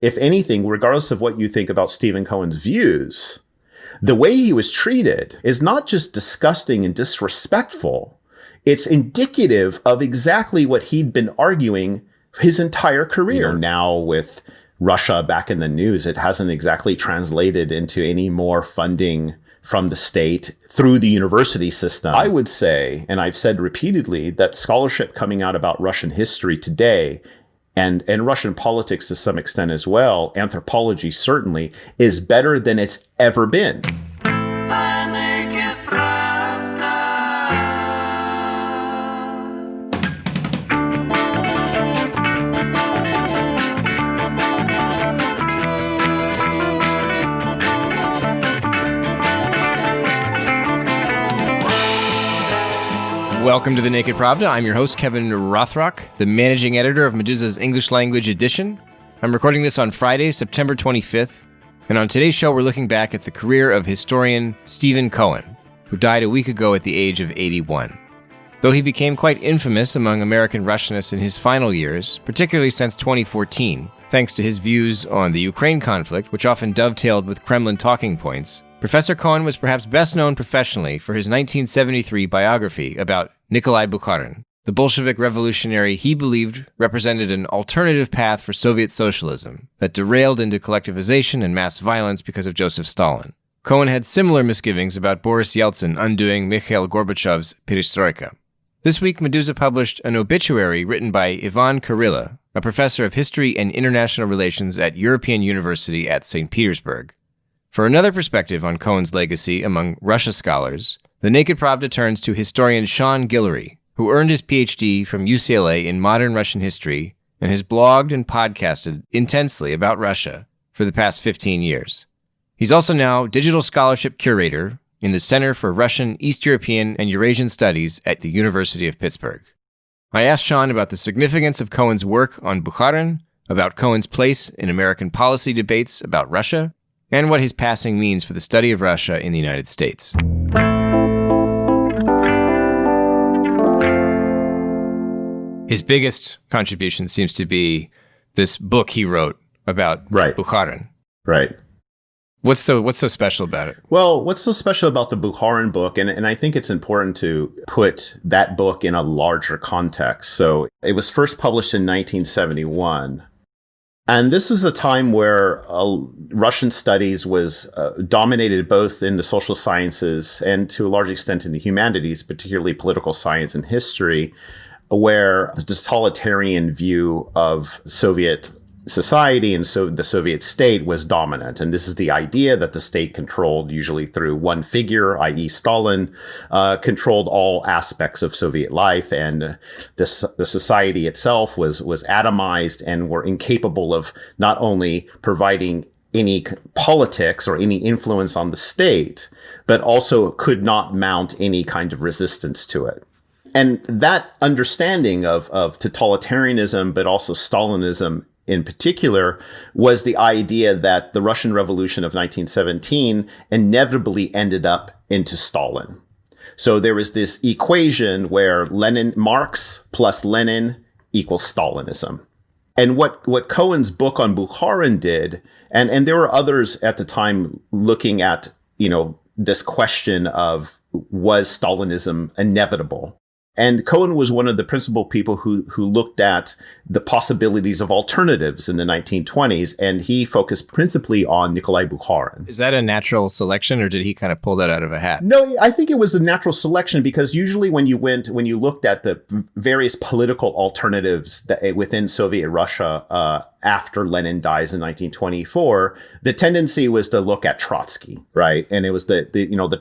if anything, regardless of what you think about Stivene Coэн's views, the way he was treated is not just disgusting and disrespectful. It's indicative of exactly what he'd been arguing his entire career. Now with Russia back in the news, it hasn't exactly translated into any more funding from the state through the university system. I would say, and I've said repeatedly, that scholarship coming out about Russian history today and Russian politics to some extent as well, anthropology certainly, is better than it's ever been. Welcome to the Naked Pravda. I'm your host, Kevin Rotrok, the managing editor of Medusa's English language edition. I'm recording this on Friday, September 25th, and on today's show, we're looking back at the career of historian Stivene Coén, who died a week ago at the age of 81. Though he became quite infamous among American Russianists in his final years, particularly since 2014, thanks to his views on the Ukraine conflict, which often dovetailed with Kremlin talking points, Professor Coén was perhaps best known professionally for his 1973 biography about Nikolai Bukharin, the Bolshevik revolutionary he believed represented an alternative path for Soviet socialism that derailed into collectivization and mass violence because of Joseph Stalin. Coén had similar misgivings about Boris Yeltsin undoing Mikhail Gorbachev's perestroika. This week, Medusa published an obituary written by Ivan Kурилла, a professor of history and international relations at European University at St. Petersburg. For another perspective on Coén's legacy among Russia scholars, the Naked Pravda turns to historian Shon Gillori, who earned his PhD from UCLA in modern Russian history and has blogged and podcasted intensely about Russia for the past 15 years. He's also now digital scholarship curator in the Center for Russian, East European, and Eurasian Studies at the University of Pittsburgh. I asked Shon about the significance of Coén's work on Bukharin, about Coén's place in American policy debates about Russia, and what his passing means for the study of Russia in the United States. His biggest contribution seems to be this book he wrote about Bukharin. Right. What's so special about it? Well, what's so special about the Bukharin book, and I think it's important to put that book in a larger context. So it was first published in 1971. And this was a time where Russian studies was dominated both in the social sciences and to a large extent in the humanities, particularly political science and history, where the totalitarian view of Soviet society and so the Soviet state was dominant. And this is the idea that the state controlled, usually through one figure, i.e. Stalin, controlled all aspects of Soviet life. And the society itself was atomized and were incapable of not only providing any politics or any influence on the state, but also could not mount any kind of resistance to it. And that understanding of totalitarianism, but also Stalinism in particular, was the idea that the Russian Revolution of 1917 inevitably ended up into Stalin. So there was this equation where Marx plus Lenin equals Stalinism. And what Coén's book on Bukharin did, and there were others at the time looking at, this question of, was Stalinism inevitable? And Coén was one of the principal people who looked at the possibilities of alternatives in the 1920s, and he focused principally on Nikolai Bukharin. Is that a natural selection, or did he kind of pull that out of a hat? No, I think it was a natural selection, because usually when you looked at the various political alternatives within Soviet Russia after Lenin dies in 1924, the tendency was to look at Trotsky, right? And it was the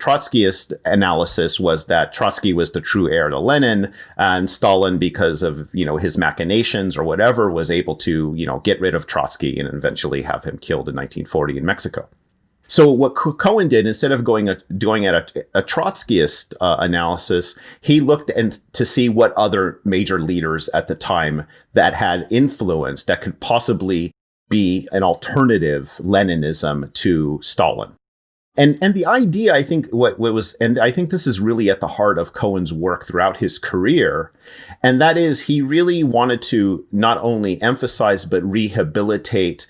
Trotskyist analysis was that Trotsky was the true heir to Lenin, and Stalin, because of his machinations or whatever, was able to get rid of Trotsky and eventually have him killed in 1940 in Mexico. So what Coén did, instead of doing a Trotskyist analysis, he looked to see what other major leaders at the time that had influence that could possibly be an alternative Leninism to Stalin. And the idea, I think, what was, and I think this is really at the heart of Cohen's work throughout his career, and that is he really wanted to not only emphasize but rehabilitate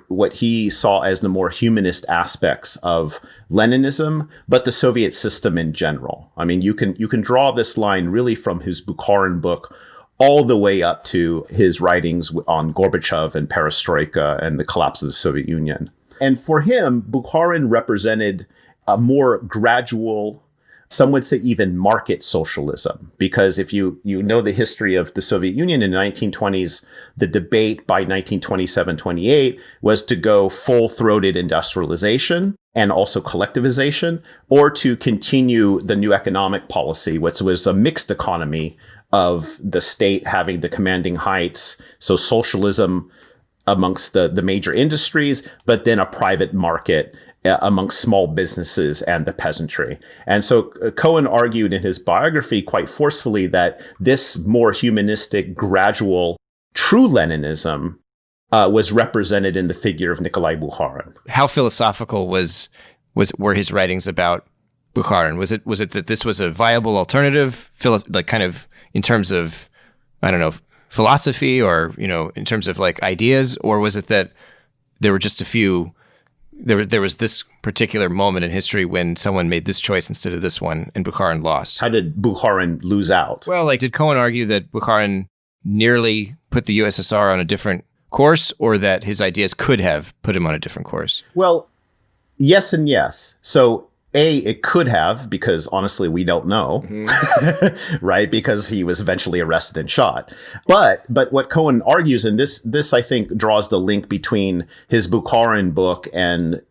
what he saw as the more humanist aspects of Leninism, but the Soviet system in general. I mean, you can draw this line really from his Bukharin book all the way up to his writings on Gorbachev and Perestroika and the collapse of the Soviet Union. And for him, Bukharin represented a more gradual, some would say even market socialism, because if you know the history of the Soviet Union in the 1920s, the debate by 1927-28 was to go full-throated industrialization and also collectivization, or to continue the new economic policy, which was a mixed economy of the state having the commanding heights, so socialism amongst the major industries, but then a private market amongst small businesses and the peasantry. And so Cohen argued in his biography quite forcefully that this more humanistic, gradual, true Leninism was represented in the figure of Nikolai Bukharin. How philosophical were his writings about Bukharin? Was it that this was a viable alternative, like kind of in terms of, I don't know, philosophy or, in terms of like ideas, or was it that there were just a few, there was this particular moment in history when someone made this choice instead of this one and Bukharin lost? How did Bukharin lose out? Well, like, did Cohen argue that Bukharin nearly put the USSR on a different course, or that his ideas could have put him on a different course? Well, yes and yes. So it could have, because honestly, we don't know, right? Because he was eventually arrested and shot. But what Cohen argues, and this I think draws the link between his Bukharin book and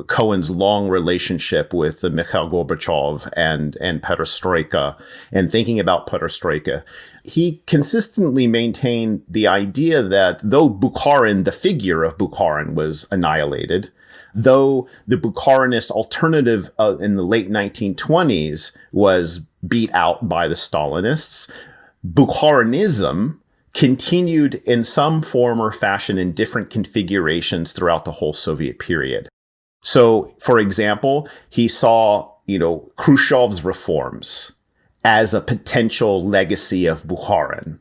Cohen's long relationship with Mikhail Gorbachev and Perestroika, and thinking about Perestroika. He consistently maintained the idea that though Bukharin, the figure of Bukharin, was annihilated, though the Bukharinist alternative in the late 1920s was beat out by the Stalinists, Bukharinism continued in some form or fashion in different configurations throughout the whole Soviet period. So, for example, he saw, Khrushchev's reforms as a potential legacy of Bukharin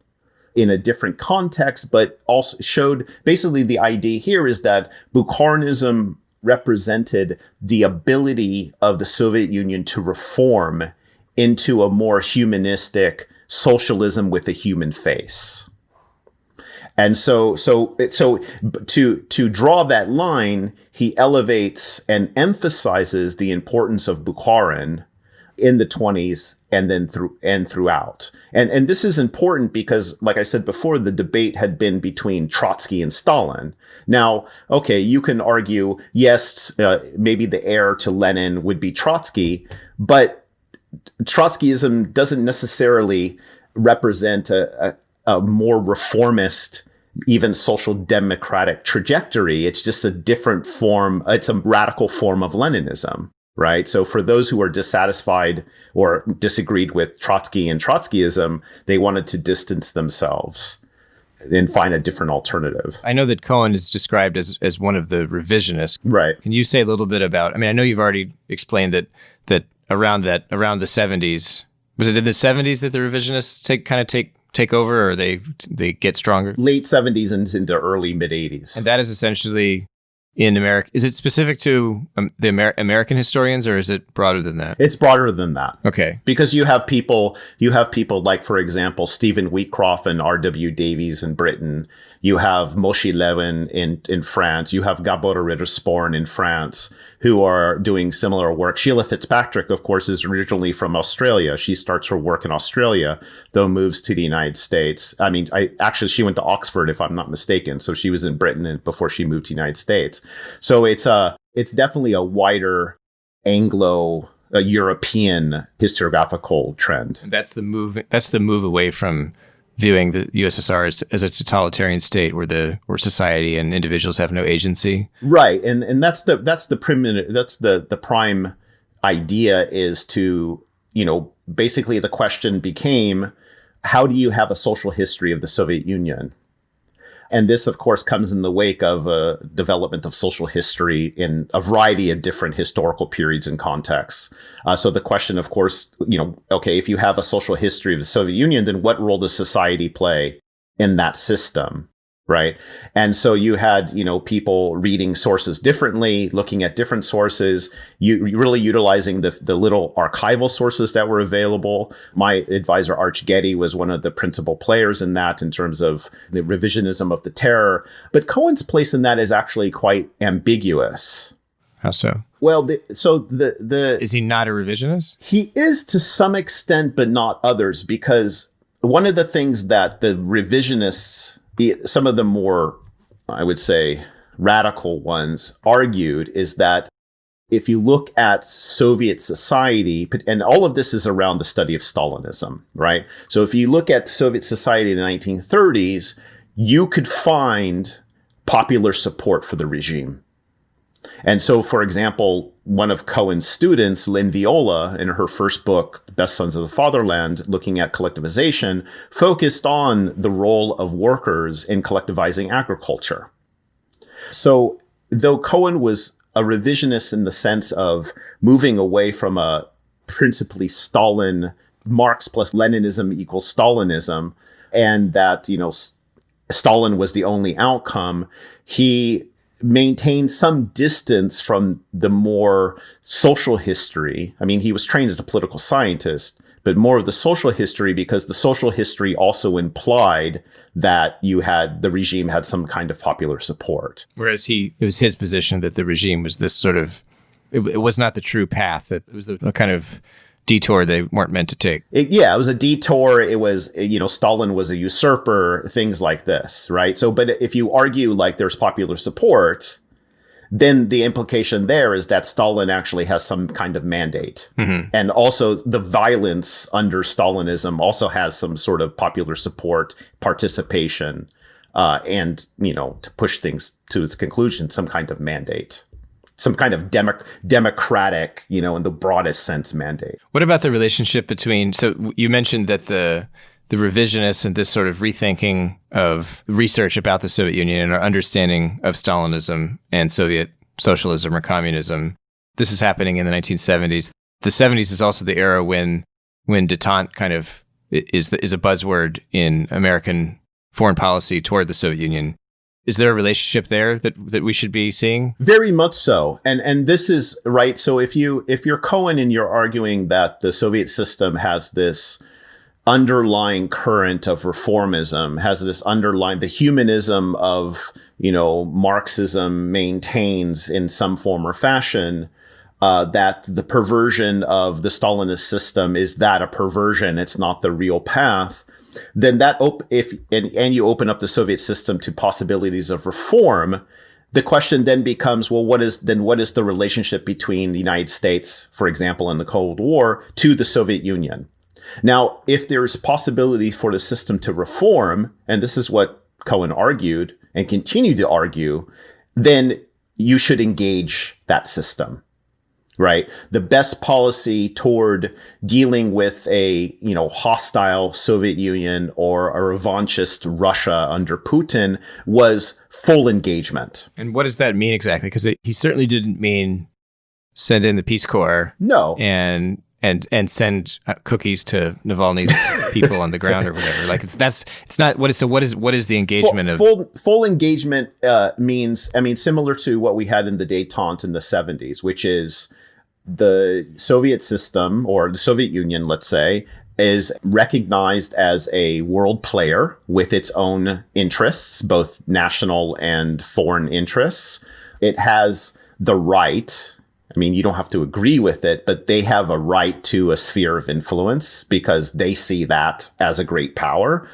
in a different context, but also showed basically the idea here is that Bukharinism represented the ability of the Soviet Union to reform into a more humanistic socialism with a human face. And so to draw that line, he elevates and emphasizes the importance of Bukharin in the 20s and then throughout. And this is important because, like I said before, the debate had been between Trotsky and Stalin. Now, okay, you can argue, yes, maybe the heir to Lenin would be Trotsky, but Trotskyism doesn't necessarily represent a more reformist, even social democratic trajectory. It's just a different form. It's a radical form of Leninism. Right. So for those who are dissatisfied or disagreed with Trotsky and Trotskyism, they wanted to distance themselves and find a different alternative. I know that Cohen is described as one of the revisionists. Right. Can you say a little bit about, I know you've already explained that around the 70s, was it in the 70s that the revisionists take over, or they get stronger? Late 70s and into early mid 80s. And that is essentially in America. Is it specific to the American historians, or is it broader than that? It's broader than that. Okay. Because you have people like, for example, Stephen Wheatcroft and R.W. Davies in Britain. You have Moshe Levin in France. You have Gabor Rittersporn in France, who are doing similar work. Sheila Fitzpatrick, of course, is originally from Australia. She starts her work in Australia, though moves to the United States. She went to Oxford, if I'm not mistaken. So she was in Britain before she moved to the United States. So it's definitely a wider Anglo-European historiographical trend. And that's the move away from viewing the USSR as a totalitarian state where society and individuals have no agency. Right. And that's the prime idea is to, basically the question became, how do you have a social history of the Soviet Union? And this, of course, comes in the wake of a development of social history in a variety of different historical periods and contexts. So the question, of course, okay, if you have a social history of the Soviet Union, then what role does society play in that system? Right. And so you had, people reading sources differently, looking at different sources, you really utilizing the little archival sources that were available. My advisor, Arch Getty, was one of the principal players in that in terms of the revisionism of the terror. But Cohen's place in that is actually quite ambiguous. How so? Well, is he not a revisionist? He is to some extent, but not others, because one of the things that the revisionists, some of the more, I would say, radical ones argued is that if you look at Soviet society, and all of this is around the study of Stalinism, right? So if you look at Soviet society in the 1930s, you could find popular support for the regime. And so, for example, one of Cohen's students, Lynn Viola, in her first book, The Best Sons of the Fatherland, looking at collectivization, focused on the role of workers in collectivizing agriculture. So, though Cohen was a revisionist in the sense of moving away from a principally Stalin, Marx plus Leninism equals Stalinism, and that, Stalin was the only outcome, he maintained some distance from the more social history. I mean, he was trained as a political scientist, but more of the social history, because the social history also implied that the regime had some kind of popular support. Whereas it was his position that the regime was this sort of, it was not the true path, that it was a kind of detour they weren't meant to take. It was a detour. It was, Stalin was a usurper, things like this, right? So, but if you argue like there's popular support, then the implication there is that Stalin actually has some kind of mandate. Mm-hmm. And also the violence under Stalinism also has some sort of popular support, participation, and, to push things to its conclusion, some kind of mandate. Some kind of democratic, in the broadest sense, mandate. What about the relationship between, so you mentioned that the revisionists and this sort of rethinking of research about the Soviet Union and our understanding of Stalinism and Soviet socialism or communism, this is happening in the 1970s. The 70s is also the era when détente kind of is a buzzword in American foreign policy toward the Soviet Union. Is there a relationship there that we should be seeing? Very much so. And this is right. So if you're Cohen and you're arguing that the Soviet system has this underlying current of reformism, has this underlying, the humanism of, Marxism maintains in some form or fashion, that the perversion of the Stalinist system is that a perversion, it's not the real path. Then and you open up the Soviet system to possibilities of reform, the question then becomes, well, what is the relationship between the United States, for example, in the Cold War, to the Soviet Union? Now, if there's possibility for the system to reform, and this is what Cohen argued and continued to argue, then you should engage that system. Right. The best policy toward dealing with a, hostile Soviet Union or a revanchist Russia under Putin was full engagement. And what does that mean exactly? Because he certainly didn't mean send in the Peace Corps. No. And send cookies to Navalny's people on the ground or whatever. Like it's not what is the engagement of full engagement means, similar to what we had in the détente in the 70s, which is the Soviet system, or the Soviet Union, let's say, is recognized as a world player with its own interests, both national and foreign interests. It has the right, you don't have to agree with it, but they have a right to a sphere of influence because they see that as a great power.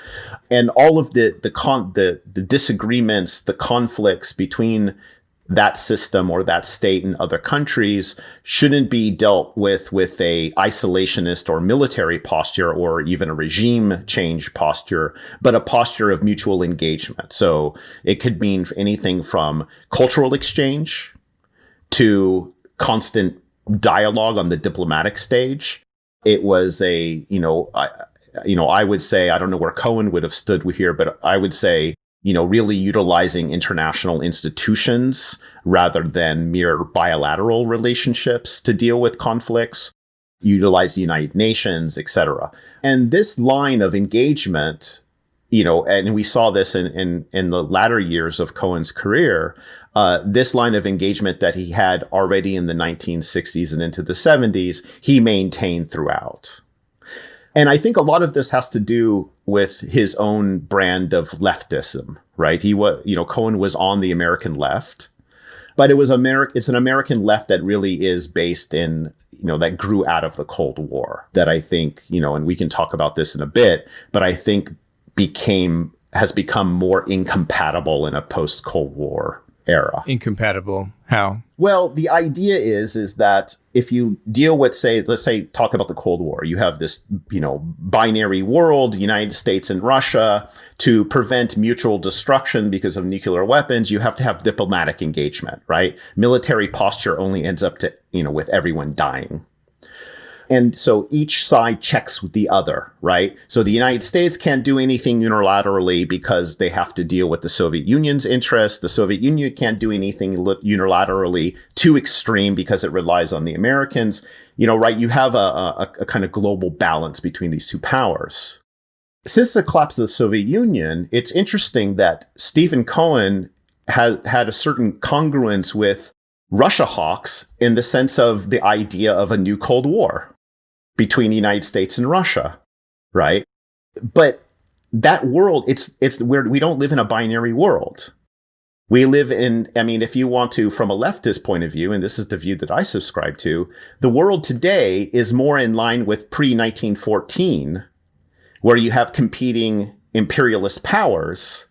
And all of the disagreements, the conflicts between that system or that state and other countries shouldn't be dealt with a isolationist or military posture or even a regime change posture, but a posture of mutual engagement. So it could mean anything from cultural exchange to constant dialogue on the diplomatic stage. It was I would say, I don't know where Cohen would have stood here, but I would say really utilizing international institutions rather than mere bilateral relationships to deal with conflicts, utilize the United Nations, etc. And this line of engagement, and we saw this in the latter years of Cohen's career, this line of engagement that he had already in the 1960s and into the 70s, he maintained throughout. And I think a lot of this has to do with his own brand of leftism, right? Cohen was on the American left, but it's an American left that really is based in, that grew out of the Cold War, that I think, and we can talk about this in a bit, but I think has become more incompatible in a post-Cold War era. Incompatible? How? Well, the idea is that if you deal with, let's say, talk about the Cold War, you have this, binary world, United States and Russia. To prevent mutual destruction because of nuclear weapons, you have to have diplomatic engagement, right? Military posture only ends up with everyone dying. And so each side checks with the other, right? So the United States can't do anything unilaterally because they have to deal with the Soviet Union's interests. The Soviet Union can't do anything unilaterally too extreme because it relies on the Americans. Right? You have a kind of global balance between these two powers. Since the collapse of the Soviet Union, it's interesting that Stephen Cohen had a certain congruence with Russia hawks in the sense of the idea of a new Cold War between the United States and Russia, right? But that world, it's where we don't live in a binary world. We live in, if you want to, from a leftist point of view, and this is the view that I subscribe to, the world today is more in line with pre-1914, where you have competing imperialist powers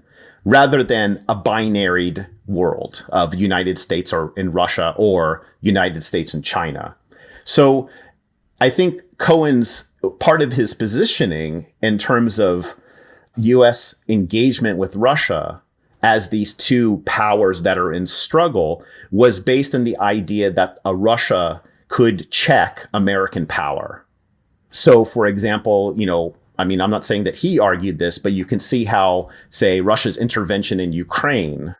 rather than a binaried world of United States or in Russia or United States and China. So I think Cohen's part of his positioning in terms of U.S. engagement with Russia as these two powers that are in struggle was based on the idea that a Russia could check American power. So, for example, I'm not saying that he argued this, but you can see how, say, Russia's intervention in Ukraine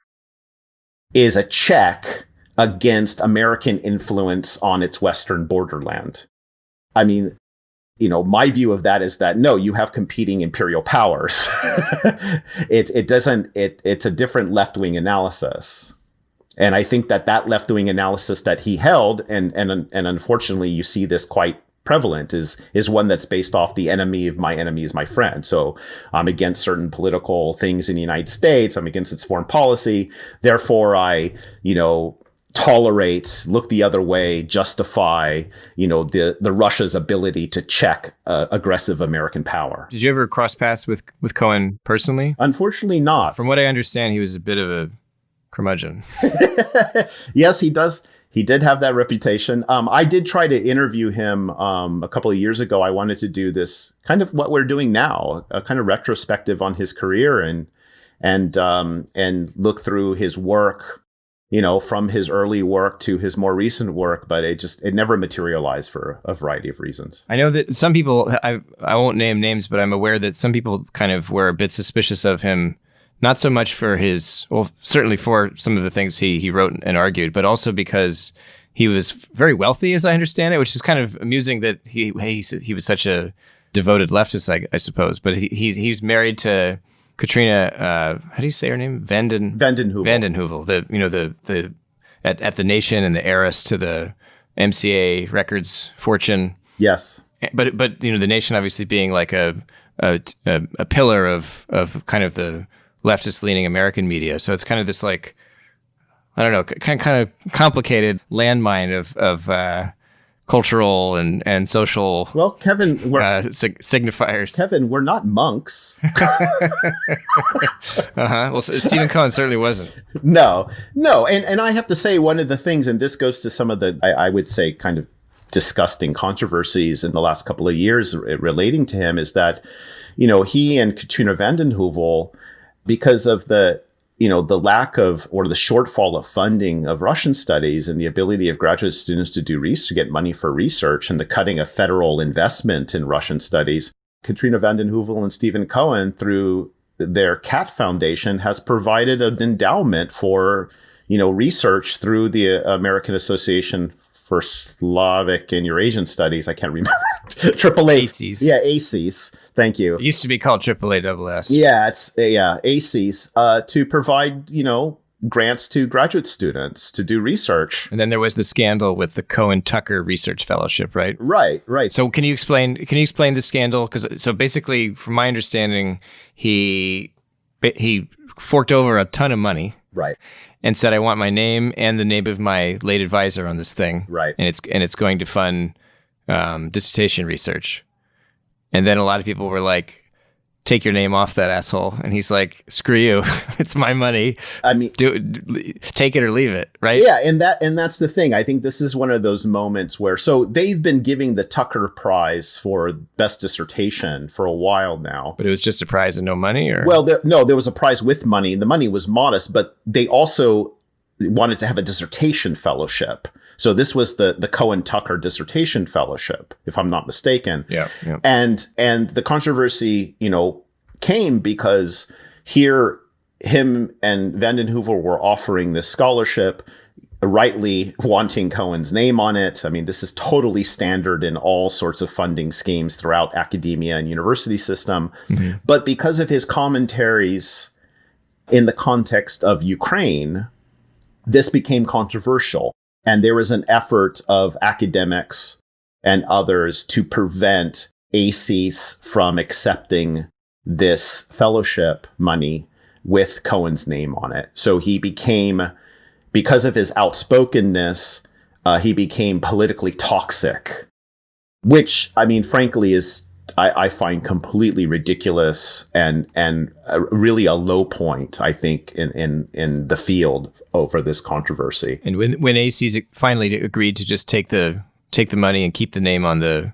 is a check against American influence on its western borderland. My view of that is that, no, you have competing imperial powers. It's a different left-wing analysis. And I think that left-wing analysis that he held, and unfortunately you see this quite prevalent, is one that's based off the enemy of my enemy is my friend. So I'm against certain political things in the United States. I'm against its foreign policy. Therefore, I, tolerate, look the other way, justify, the Russia's ability to check aggressive American power. Did you ever cross paths with Cohen personally? Unfortunately not. From what I understand, he was a bit of a curmudgeon. Yes, he does. He did have that reputation. I did try to interview him a couple of years ago. I wanted to do this kind of what we're doing now, a kind of retrospective on his career and look through his work, from his early work to his more recent work, but it never materialized for a variety of reasons. I know that some people, I won't name names, but I'm aware that some people kind of were a bit suspicious of him, not so much for certainly for some of the things he wrote and argued, but also because he was very wealthy, as I understand it, which is kind of amusing that he was such a devoted leftist, I suppose. But he's married to Katrina, how do you say her name? Vanden Heuvel. The at the Nation and the heiress to the MCA Records fortune. Yes, but the Nation obviously being like a pillar of kind of the leftist leaning American media. So it's kind of this like, I don't know, kind of complicated landmine of cultural and social. Well, Kevin, signifiers. Kevin, we're not monks. Well, Stephen Cohen certainly wasn't. No. And I have to say, one of the things, and this goes to some of the, I would say, kind of disgusting controversies in the last couple of years relating to him, is that, he and Katrina Vanden Heuvel, because of the lack of, or the shortfall of funding of Russian studies and the ability of graduate students to to get money for research and the cutting of federal investment in Russian studies, Katrina Vanden Heuvel and Stephen Cohen, through their CAT Foundation has provided an endowment for, research through the American Association for Slavic and Eurasian Studies. I can't remember. AAA. ACES. Yeah, ACES. Thank you. It used to be called AAASS. Yeah, it's ACES to provide, grants to graduate students to do research. And then there was the scandal with the Cohen-Tucker Research Fellowship, right? Right. So can you explain the scandal? So basically, from my understanding, he forked over a ton of money. Right. And said, I want my name and the name of my late advisor on this thing. Right. And it's going to fund dissertation research. And then a lot of people were like, take your name off that asshole. And he's like, screw you. It's my money. I mean, take it or leave it. Right. Yeah. And that's the thing. I think this is one of those moments where, so they've been giving the Tucker Prize for best dissertation for a while now. But it was just a prize and no money, or? Well, there was a prize with money. The money was modest, but they also wanted to have a dissertation fellowship. So this was the Cohen-Tucker Dissertation Fellowship, if I'm not mistaken. Yeah. And the controversy, came because here him and Vanden Heuvel were offering this scholarship, rightly wanting Cohen's name on it. I mean, this is totally standard in all sorts of funding schemes throughout academia and university system. Mm-hmm. But because of his commentaries in the context of Ukraine, this became controversial. And there was an effort of academics and others to prevent ACES from accepting this fellowship money with Cohen's name on it. So he became, because of his outspokenness, he became politically toxic, which, I mean, frankly, is I find completely ridiculous and really a low point, I think, in the field over this controversy. And when ACES finally agreed to just take the money and keep the name on the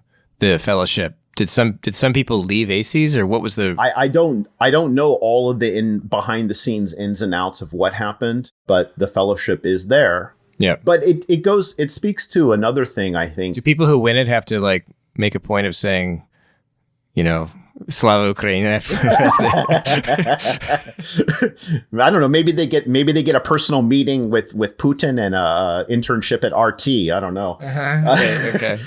fellowship, did some people leave ACES, or what was the? I don't know all of the behind the scenes ins and outs of what happened, but the fellowship is there. Yeah. But it speaks to another thing, I think. Do people who win it have to like make a point of saying, Slava Ukraine? I don't know. Maybe they get a personal meeting with Putin and a internship at RT. I don't know. Okay.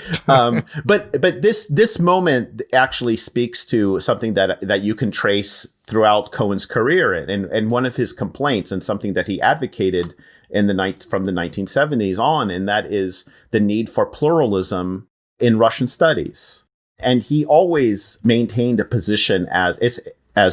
But this moment actually speaks to something that you can trace throughout Cohen's career, and one of his complaints, and something that he advocated from the 1970s on, and that is the need for pluralism in Russian studies. And he always maintained a position as a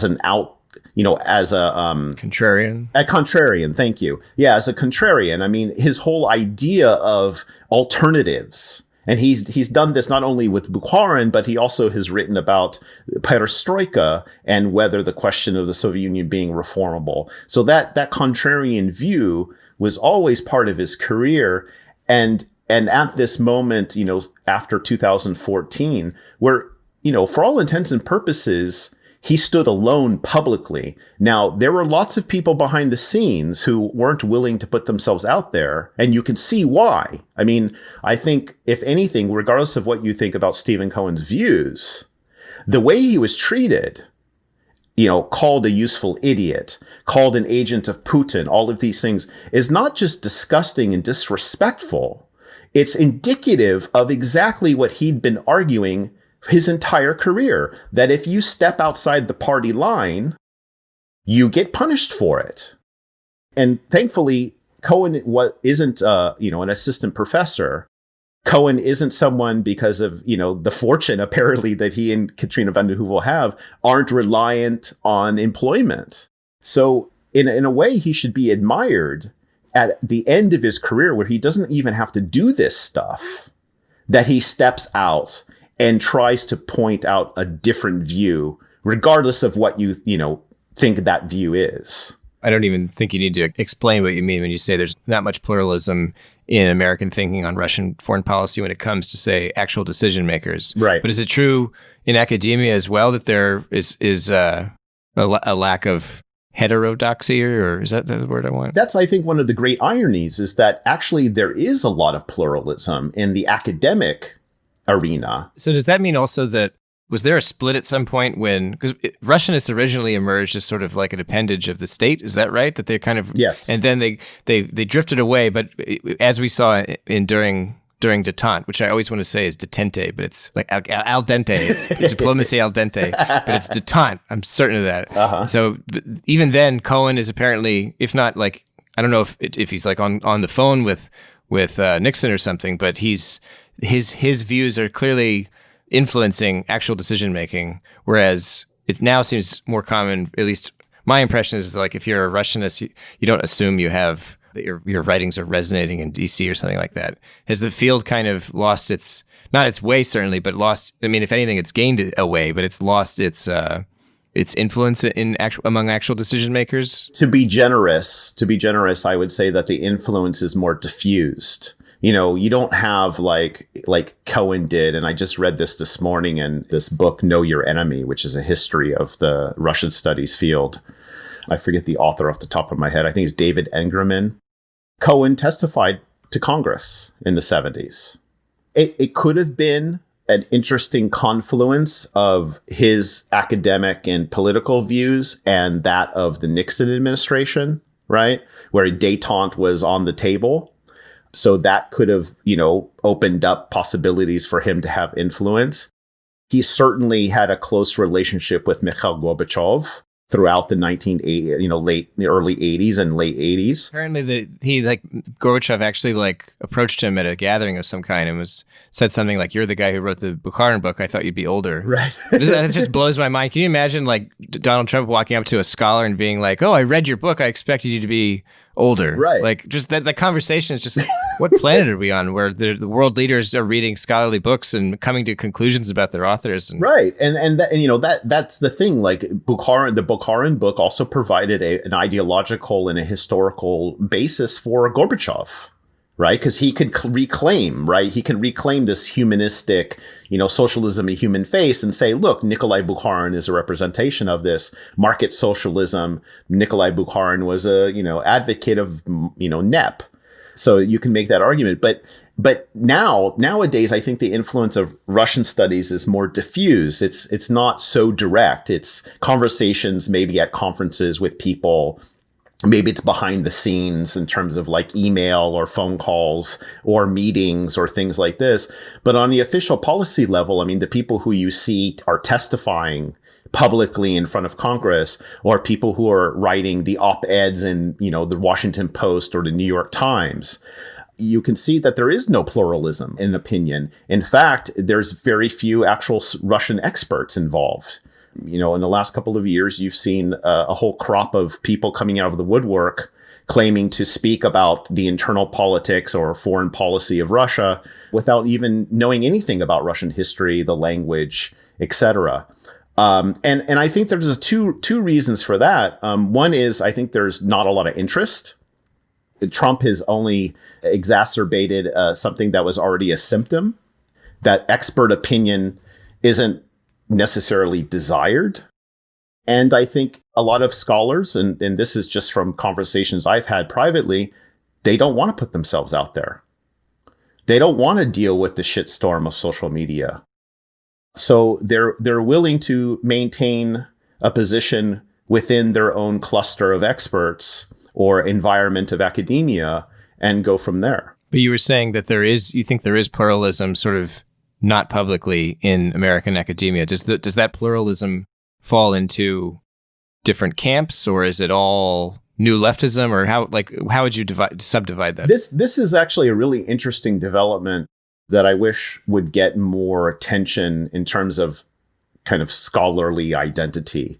contrarian. A contrarian, thank you. Yeah, as a contrarian. I mean, his whole idea of alternatives, and he's done this not only with Bukharin, but he also has written about perestroika and whether the question of the Soviet Union being reformable. So that contrarian view was always part of his career. And at this moment, after 2014, where, for all intents and purposes, he stood alone publicly. Now, there were lots of people behind the scenes who weren't willing to put themselves out there, and you can see why. I mean, I think, if anything, regardless of what you think about Stephen Cohen's views, the way he was treated, called a useful idiot, called an agent of Putin, all of these things, is not just disgusting and disrespectful. It's indicative of exactly what he'd been arguing his entire career, that if you step outside the party line, you get punished for it. And thankfully, Cohen isn't an assistant professor. Cohen isn't someone, because of the fortune apparently that he and Katrina Vanden Heuvel have, aren't reliant on employment. So in a way, he should be admired at the end of his career, where he doesn't even have to do this stuff, that he steps out and tries to point out a different view, regardless of what you think that view is. I don't even think you need to explain what you mean when you say there's not much pluralism in American thinking on Russian foreign policy when it comes to, say, actual decision makers. Right. But is it true in academia as well that there is a lack of heterodoxy, or is that the word I want? That's, I think, one of the great ironies, is that actually there is a lot of pluralism in the academic arena. So does that mean also that Was there a split at some point when, because Russianists originally emerged as sort of like an appendage of the state, is that right? That they kind of, yes. And then they drifted away, but as we saw during détente, which I always want to say is detente, but it's like al dente, it's diplomacy al dente, but it's détente. I'm certain of that. Uh-huh. So even then, Cohen is apparently, if not like, I don't know if he's like on the phone with Nixon or something, but his views are clearly influencing actual decision making, whereas it now seems more common. At least my impression is like if you're a Russianist, you don't assume you have that your writings are resonating in DC or something like that. Has the field kind of lost not its way certainly, but lost? I mean, if anything, it's gained a way, but it's lost its influence among actual decision makers. To be generous, I would say that the influence is more diffused. You don't have like Cohen did, and I just read this morning in this book, Know Your Enemy, which is a history of the Russian studies field. I forget the author off the top of my head. I think it's David Engerman. Cohen testified to Congress in the 70s. It could have been an interesting confluence of his academic and political views and that of the Nixon administration, right? Where détente was on the table. So that could have, opened up possibilities for him to have influence. He certainly had a close relationship with Mikhail Gorbachev throughout the early 80s and late 80s. Apparently Gorbachev actually approached him at a gathering of some kind and said something like, "You're the guy who wrote the Bukharin book. I thought you'd be older." Right. It just blows my mind. Can you imagine Donald Trump walking up to a scholar and being like, "Oh, I read your book. I expected you to be older." Right. Just that conversation is just, what planet are we on where the world leaders are reading scholarly books and coming to conclusions about their authors? Right. And that's the thing. Like the Bukharin book also provided an ideological and a historical basis for Gorbachev, right? Because he could reclaim this humanistic, socialism, a human face, and say, look, Nikolai Bukharin is a representation of this market socialism. Nikolai Bukharin was a, advocate of, NEP. So you can make that argument. But nowadays, I think the influence of Russian studies is more diffuse. It's not so direct. It's conversations maybe at conferences with people. Maybe it's behind the scenes in terms of like email or phone calls or meetings or things like this. But on the official policy level, I mean, the people who you see are testifying publicly in front of Congress, or people who are writing the op-eds in, the Washington Post or the New York Times, you can see that there is no pluralism in opinion. In fact, there's very few actual Russian experts involved. In the last couple of years, you've seen a whole crop of people coming out of the woodwork claiming to speak about the internal politics or foreign policy of Russia without even knowing anything about Russian history, the language, etc. And I think there's two reasons for that. One is I think there's not a lot of interest. Trump has only exacerbated something that was already a symptom, that expert opinion isn't necessarily desired. And I think a lot of scholars, and this is just from conversations I've had privately, they don't want to put themselves out there. They don't want to deal with the shitstorm of social media. So they're willing to maintain a position within their own cluster of experts or environment of academia and go from there. But you were saying that you think there is pluralism sort of not publicly in American academia. Does that pluralism fall into different camps, or is it all new leftism, or how would you subdivide that? This is actually a really interesting development that I wish would get more attention in terms of kind of scholarly identity.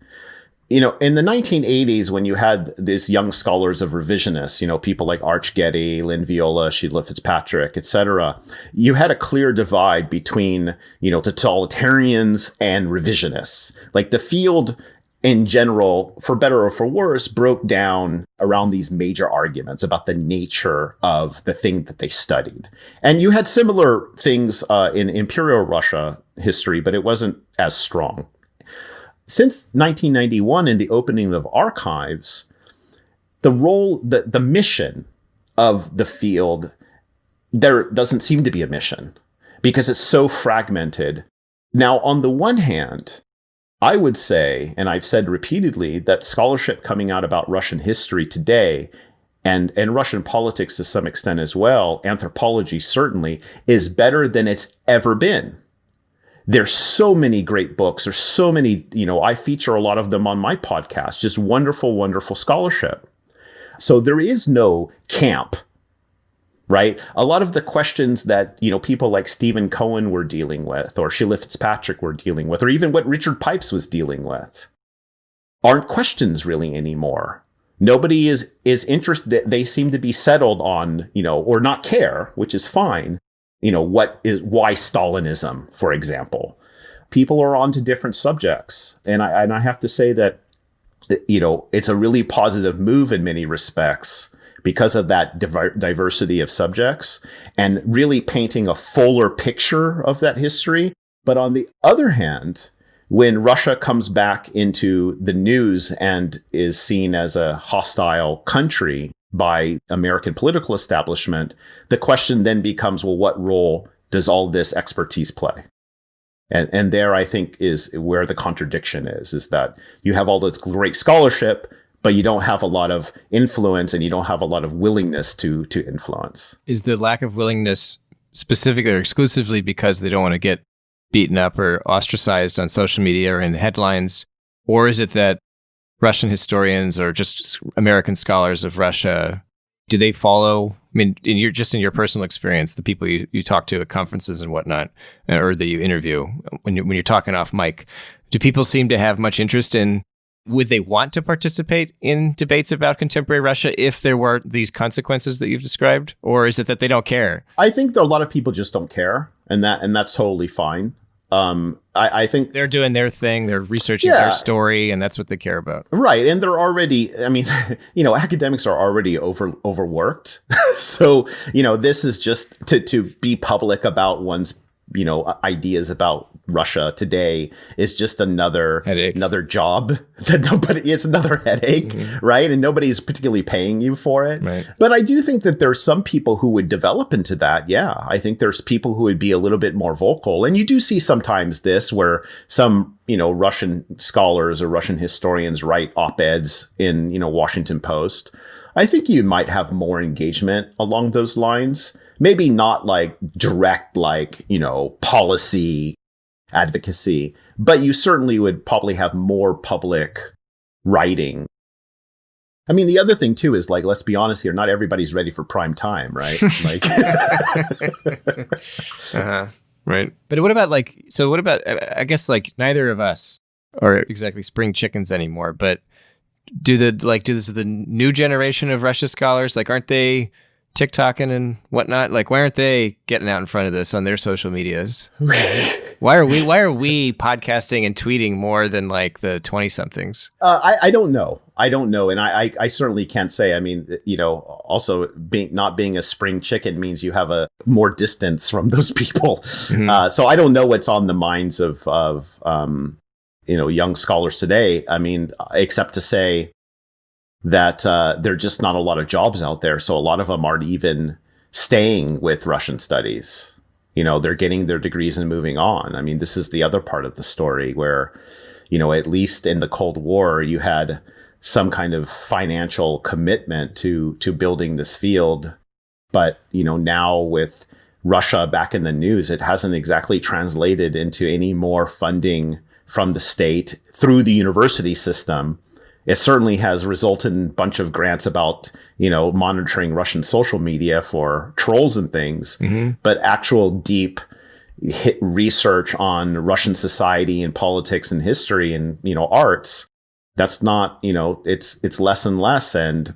In the 1980s, when you had these young scholars of revisionists, people like Arch Getty, Lynn Viola, Sheila Fitzpatrick, etc., you had a clear divide between, totalitarians and revisionists. Like the field in general, for better or for worse, broke down around these major arguments about the nature of the thing that they studied. And you had similar things in Imperial Russia history, but it wasn't as strong. Since 1991, in the opening of archives, the mission of the field, there doesn't seem to be a mission because it's so fragmented Now, on the one hand, I would say, and I've said repeatedly, that scholarship coming out about Russian history today and Russian politics to some extent as well, anthropology certainly, is better than it's ever been. There's so many great books. There's so many, I feature a lot of them on my podcast, just wonderful, wonderful scholarship. So there is no camp, right? A lot of the questions that, people like Stivene Cohen were dealing with, or Sheila Fitzpatrick were dealing with, or even what Richard Pipes was dealing with, aren't questions really anymore. Nobody is interested. They seem to be settled on, or not care, which is fine. Why Stalinism, for example. People are on to different subjects. And I have to say that, it's a really positive move in many respects because of that diversity of subjects and really painting a fuller picture of that history. But on the other hand, when Russia comes back into the news and is seen as a hostile country by American political establishment, the question then becomes, well, what role does all this expertise play? And there, I think, is where the contradiction is that you have all this great scholarship, but you don't have a lot of influence and you don't have a lot of willingness to influence. Is the lack of willingness specifically or exclusively because they don't want to get beaten up or ostracized on social media or in headlines? Or is it that Russian historians or just American scholars of Russia, do they follow, in your personal experience, the people you talk to at conferences and whatnot, or that you interview when you're talking off mic, do people seem to have much interest in, would they want to participate in debates about contemporary Russia if there were these consequences that you've described? Or is it that they don't care? I think that a lot of people just don't care, and that's totally fine. I think they're doing their thing, they're researching their story, and that's what they care about. Right. And they're already, academics are already overworked. So, this is just to be public about one's, ideas about Russia today is just another job that it's another headache, right? And nobody's particularly paying you for it. Right. But I do think that there's some people who would develop into that. Yeah. I think there's people who would be a little bit more vocal. And you do see sometimes this where some, Russian scholars or Russian historians write op-eds in, Washington Post. I think you might have more engagement along those lines. Maybe not like direct, policy advocacy, but you certainly would probably have more public writing. I mean, the other thing too is let's be honest here, not everybody's ready for prime time, right? Right. But what about I guess neither of us are exactly spring chickens anymore, but do the new generation of Russia scholars, aren't they TikToking and whatnot? Why aren't they getting out in front of this on their social medias? Why are we podcasting and tweeting more than the 20 somethings? I don't know. And I certainly can't say. I mean, also not being a spring chicken means you have a more distance from those people. Mm-hmm. So I don't know what's on the minds of young scholars today. I mean, except to say that there are just not a lot of jobs out there. So a lot of them aren't even staying with Russian studies. They're getting their degrees and moving on. I mean, this is the other part of the story where, at least in the Cold War, you had some kind of financial commitment to building this field. But, now with Russia back in the news, it hasn't exactly translated into any more funding from the state through the university system. It certainly has resulted in a bunch of grants about, monitoring Russian social media for trolls and things, but actual deep research on Russian society and politics and history and, arts, that's not, it's less and less. And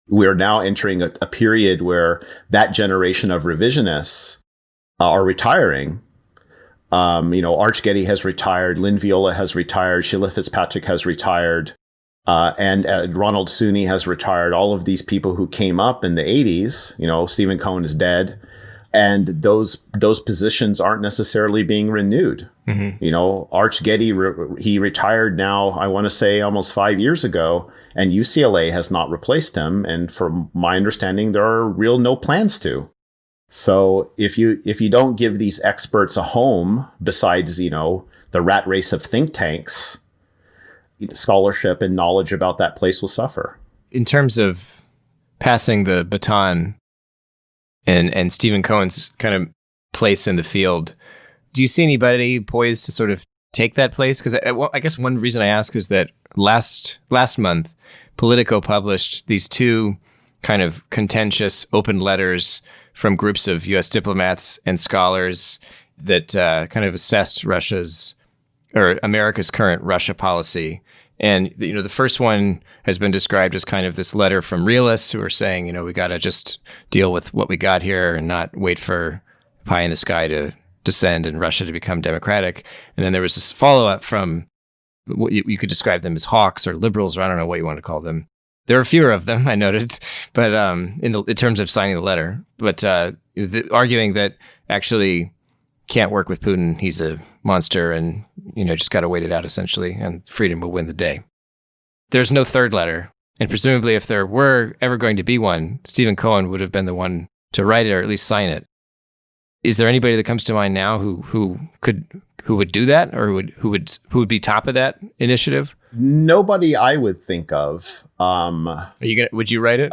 we're now entering a period where that generation of revisionists are retiring. Arch Getty has retired, Lynn Viola has retired, Sheila Fitzpatrick has retired. And Ronald Suney has retired. All of these people who came up in the 80s, Stivene Cohen is dead. And those positions aren't necessarily being renewed. Mm-hmm. Arch Getty, he retired now, I want to say almost 5 years ago, and UCLA has not replaced him. And from my understanding, there are no plans to. So if you don't give these experts a home besides, the rat race of think tanks, scholarship and knowledge about that place will suffer. In terms of passing the baton and Stephen Cohen's kind of place in the field, do you see anybody poised to sort of take that place? Because I guess one reason I ask is that last month, Politico published these two kind of contentious open letters from groups of U.S. diplomats and scholars that kind of assessed America's current Russia policy. And, the first one has been described as kind of this letter from realists who are saying, we got to just deal with what we got here and not wait for pie in the sky to descend and Russia to become democratic. And then there was this follow-up from what you could describe them as hawks or liberals, or I don't know what you want to call them. There are fewer of them, I noted, but in terms of signing the letter, but arguing that actually can't work with Putin, he's a monster, and just got to wait it out essentially, and freedom will win the day. There's no third letter, and presumably, if there were ever going to be one, Stephen Cohen would have been the one to write it or at least sign it. Is there anybody that comes to mind now who would do that, or who would be top of that initiative? Nobody I would think of. Would you write it?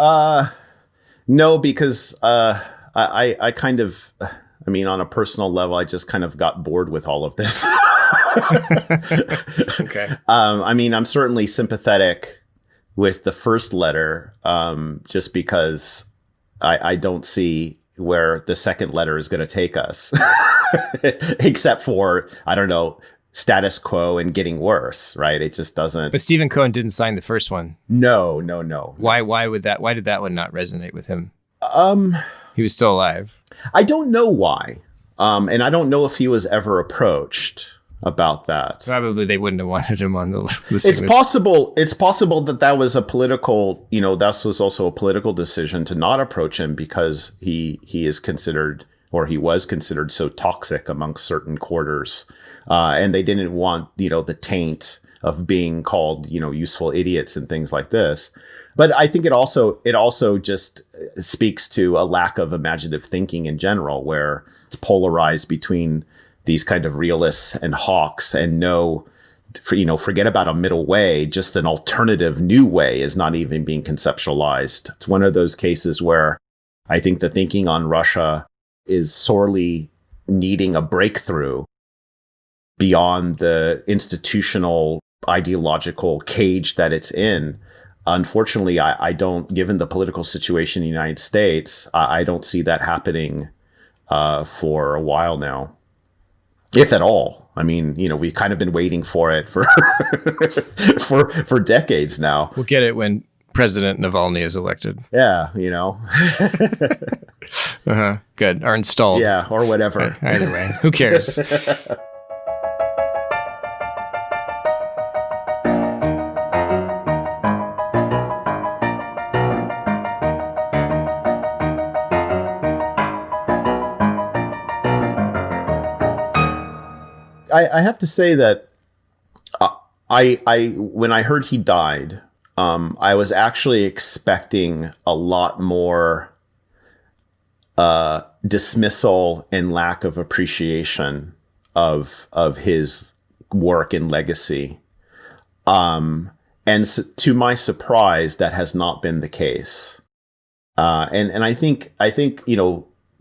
No, because I kind of, on a personal level, I just kind of got bored with all of this. Okay. I'm certainly sympathetic with the first letter, just because I don't see where the second letter is going to take us, except for, I don't know, status quo and getting worse, right? It just doesn't. But Stephen Cohen didn't sign the first one. No. Why did that one not resonate with him? He was still alive. I don't know why. And I don't know if he was ever approached about that. Probably they wouldn't have wanted him on the list. It's possible that was a political, that was also a political decision to not approach him, because he is considered, or he was considered, so toxic amongst certain quarters. And they didn't want, the taint of being called, useful idiots and things like this. But I think it also just speaks to a lack of imaginative thinking in general, where it's polarized between these kind of realists and hawks, and forget about a middle way. Just an alternative new way is not even being conceptualized. It's one of those cases where I think the thinking on Russia is sorely needing a breakthrough beyond the institutional ideological cage that it's in. Unfortunately, I don't, given the political situation in the United States, I don't see that happening for a while now, if at all. We've kind of been waiting for it for for decades now. We'll get it when President Navalny is elected. Yeah, Good. Or installed. Yeah, or whatever. Either way, who cares? I have to say that I when I heard he died, I was actually expecting a lot more dismissal and lack of appreciation of his work and legacy. And to my surprise, that has not been the case. And I think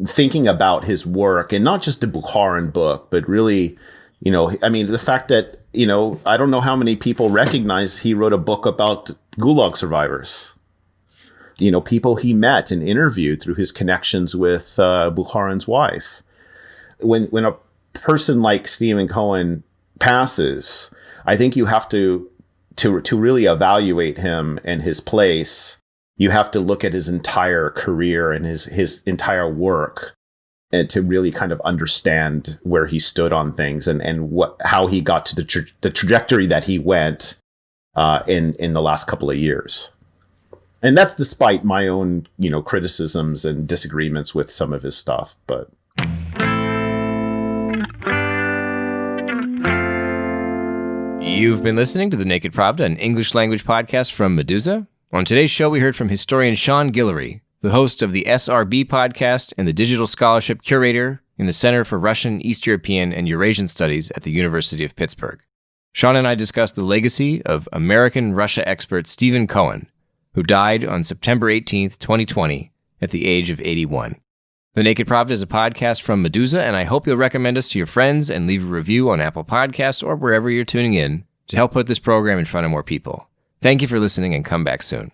thinking about his work, and not just the Bukharin book, but really, the fact that, I don't know how many people recognize he wrote a book about Gulag survivors. People he met and interviewed through his connections with Bukharin's wife. When a person like Stephen Cohen passes, I think you have to really evaluate him and his place. You have to look at his entire career and his entire work, and to really kind of understand where he stood on things, and how he got to the trajectory that he went in the last couple of years. And that's despite my own, criticisms and disagreements with some of his stuff. But you've been listening to the Naked Pravda, an English language podcast from Medusa. On today's show, we heard from historian Shon Gillori, the host of the SRB podcast and the Digital Scholarship Curator in the Center for Russian, East European, and Eurasian Studies at the University of Pittsburgh. Sean and I discussed the legacy of American Russia expert Stivene Cohen, who died on September 18th, 2020, at the age of 81. The Naked Pravda is a podcast from Meduza, and I hope you'll recommend us to your friends and leave a review on Apple Podcasts or wherever you're tuning in to help put this program in front of more people. Thank you for listening, and come back soon.